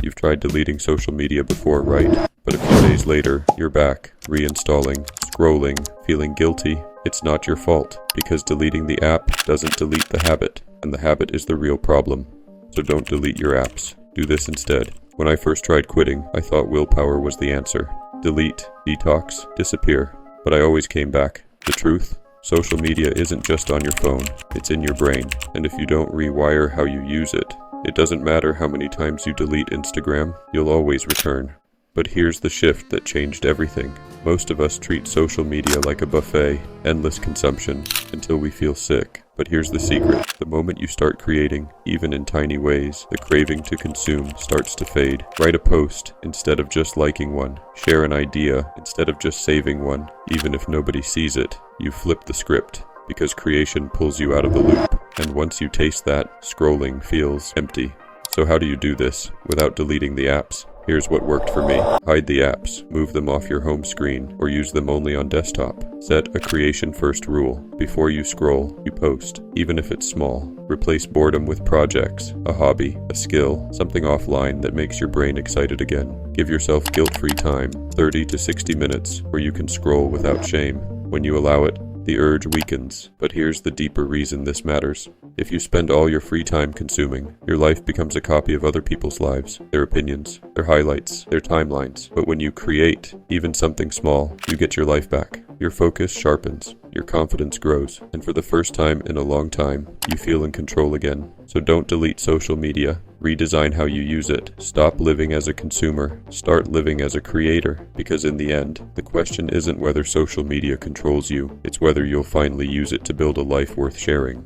You've tried deleting social media before, right? But a few days later, you're back, reinstalling, scrolling, feeling guilty. It's not your fault, because deleting the app doesn't delete the habit, and the habit is the real problem. So don't delete your apps. Do this instead. When I first tried quitting, I thought willpower was the answer. Delete, detox, disappear. But I always came back. The truth? Social media isn't just on your phone, it's in your brain. And if you don't rewire how you use it, it doesn't matter how many times you delete Instagram, you'll always return. But here's the shift that changed everything. Most of us treat social media like a buffet, endless consumption, until we feel sick. But here's the secret. The moment you start creating, even in tiny ways, the craving to consume starts to fade. Write a post instead of just liking one. Share an idea instead of just saving one. Even if nobody sees it, you flip the script, because creation pulls you out of the loop. And once you taste that, scrolling feels empty. So how do you do this without deleting the apps? Here's what worked for me. Hide the apps, move them off your home screen, or use them only on desktop. Set a creation first rule. Before you scroll, you post, even if it's small. Replace boredom with projects, a hobby, a skill, something offline that makes your brain excited again. Give yourself guilt-free time, 30 to 60 minutes, where you can scroll without shame. When you allow it, the urge weakens. But here's the deeper reason this matters. If you spend all your free time consuming, your life becomes a copy of other people's lives, their opinions, their highlights, their timelines. But when you create, even something small, you get your life back. Your focus sharpens, your confidence grows, and for the first time in a long time, you feel in control again. So don't delete social media. Redesign how you use it. Stop living as a consumer. Start living as a creator. Because in the end, the question isn't whether social media controls you, it's whether you'll finally use it to build a life worth sharing.